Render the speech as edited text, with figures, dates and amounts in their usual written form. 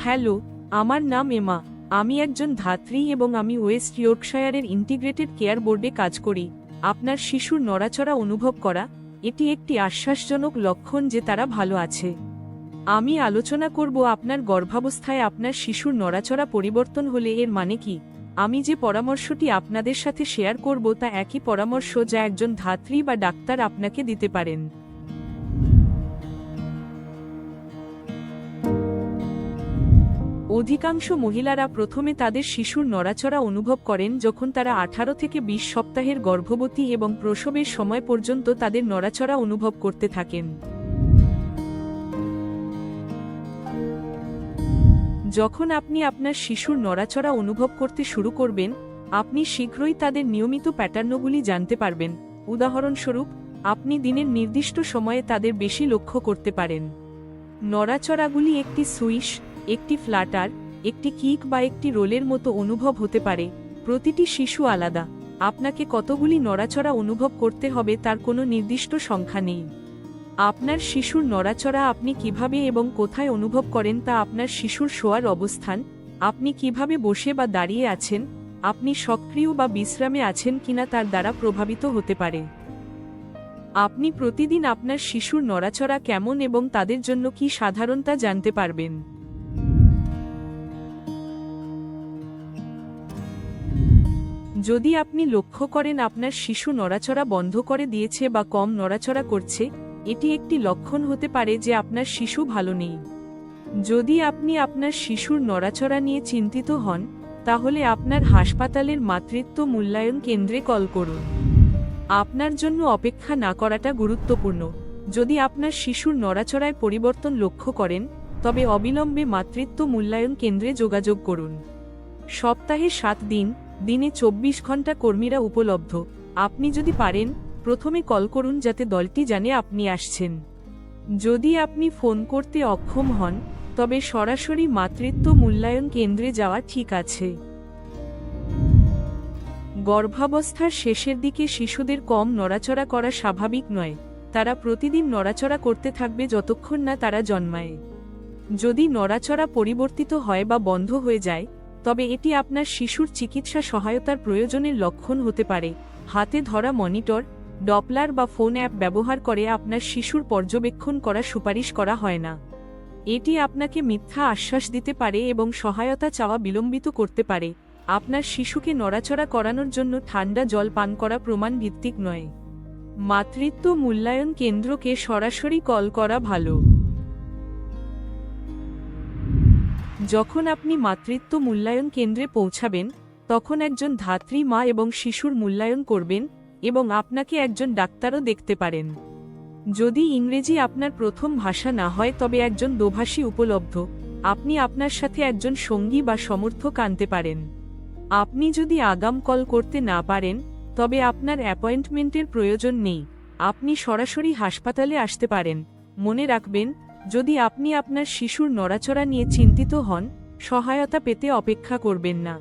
Hello, আমার নাম এমা। আমি একজন ধাত্রী এবং আমি ওয়েস্ট ইয়র্কশায়ারের ইন্টিগ্রেটেড কেয়ার বোর্ডে কাজ করি। আপনার শিশুর নড়াচড়া অনুভব করা, এটি একটি আশ্বাসজনক লক্ষণ যে তারা ভালো আছে। আমি আলোচনা করব আপনার গর্ভাবস্থায় আপনার শিশুর নড়াচড়া পরিবর্তন হলে এর মানে কি। আমি যে পরামর্শটি আপনাদের সাথে শেয়ার করব তা একই পরামর্শ যা একজন ধাত্রী বা ডাক্তার আপনাকে দিতে পারেন। অধিকাংশ মহিলারা প্রথমে তাদের শিশুর নড়াচড়া অনুভব করেন যখন তারা 18 থেকে 20 সপ্তাহের গর্ভবতী এবং প্রসবের সময় পর্যন্ত তাদের নড়াচড়া অনুভব করতে থাকেন। যখন আপনি আপনার শিশুর নড়াচড়া অনুভব করতে শুরু করবেন, আপনি শীঘ্রই তাদের নিয়মিত প্যাটার্নগুলি জানতে পারবেন। উদাহরণস্বরূপ, আপনি দিনের নির্দিষ্ট সময়ে তাদের বেশি লক্ষ্য করতে পারেন। নড়াচড়াগুলি একটি সুইশ, একটি ফ্লাটার, একটি কিক বা একটি রোলের মতো অনুভব হতে পারে। প্রতিটি শিশু আলাদা। আপনাকে কতগুলি নড়াচড়া অনুভব করতে হবে তার কোনো নির্দিষ্ট সংখ্যা নেই। আপনার শিশুর নড়াচড়া আপনি কিভাবে এবং কোথায় অনুভব করেন তা আপনার শিশুর শোয়ার অবস্থান, আপনি কিভাবে বসে বা দাঁড়িয়ে আছেন, আপনি সক্রিয় বা বিশ্রামে আছেন কিনা তার দ্বারা প্রভাবিত হতে পারে। আপনি প্রতিদিন আপনার শিশুর নড়াচড়া কেমন এবং তাদের জন্য কি সাধারণ তা জানতে পারবেন। যদি আপনি লক্ষ্য করেন আপনার শিশু নড়াচড়া বন্ধ করে দিয়েছে বা কম নড়াচড়া করছে, এটি একটি লক্ষণ হতে পারে যে আপনার শিশু ভালো নেই। যদি আপনি আপনার শিশুর নড়াচড়া নিয়ে চিন্তিত হন, তাহলে আপনার হাসপাতালের মাতৃত্ব মূল্যায়ন কেন্দ্রে কল করুন। আপনার জন্য অপেক্ষা না করাটা গুরুত্বপূর্ণ। যদি আপনার শিশুর নড়াচড়ায় পরিবর্তন লক্ষ্য করেন, তবে অবিলম্বে মাতৃত্ব মূল্যায়ন কেন্দ্রে যোগাযোগ করুন। সপ্তাহে 7 দিন, দিনে 24 ঘন্টা কর্মীরা উপলব্ধ। আপনি যদি পারেন, প্রথমে কল করুন যাতে দলটি জানে আপনি আসছেন। যদি আপনি ফোন করতে অক্ষম হন, তবে সরাসরি মাতৃত্ব মূল্যায়ন কেন্দ্রে যাওয়া ঠিক আছে। গর্ভাবস্থার শেষের দিকে শিশুদের কম নড়াচড়া করা স্বাভাবিক নয়। তারা প্রতিদিন নড়াচড়া করতে থাকবে যতক্ষণ না তারা জন্মায়। যদি নড়াচড়া পরিবর্তিত হয় বা বন্ধ হয়ে যায়, তবে এটি আপনার শিশুর চিকিৎসা সহায়তার প্রয়োজনের লক্ষণ হতে পারে। হাতে ধরা মনিটর, ডপলার বা ফোন অ্যাপ ব্যবহার করে আপনার শিশুর পর্যবেক্ষণ করা সুপারিশ করা হয় না। এটি আপনাকে মিথ্যা আশ্বাস দিতে পারে এবং সহায়তা চাওয়া বিলম্বিত করতে পারে। আপনার শিশুকে নড়াচড়া করানোর জন্য ঠান্ডা জল পান করা প্রমাণ ভিত্তিক নয়। মাতৃত্ব মূল্যায়ন কেন্দ্রকে সরাসরি কল করা ভালো। যখন আপনি মাতৃত্ব মূল্যায়ন কেন্দ্রে পৌঁছাবেন, তখন একজন ধাত্রী মা এবং শিশুর মূল্যায়ন করবেন এবং আপনাকে একজন ডাক্তারও দেখতে পারেন। যদি ইংরেজি আপনার প্রথম ভাষা না হয় তবে একজন দোভাষী উপলব্ধ। আপনি আপনার সাথে একজন সঙ্গী বা সমর্থক আনতে পারেন। আপনি যদি আগাম কল করতে না পারেন, তবে আপনার অ্যাপয়েন্টমেন্টের প্রয়োজন নেই। আপনি সরাসরি হাসপাতালে আসতে পারেন। মনে রাখবেন, যদি আপনি আপনার শিশুর নড়াচড়া নিয়ে চিন্তিত হন, সহায়তা পেতে অপেক্ষা করবেন না।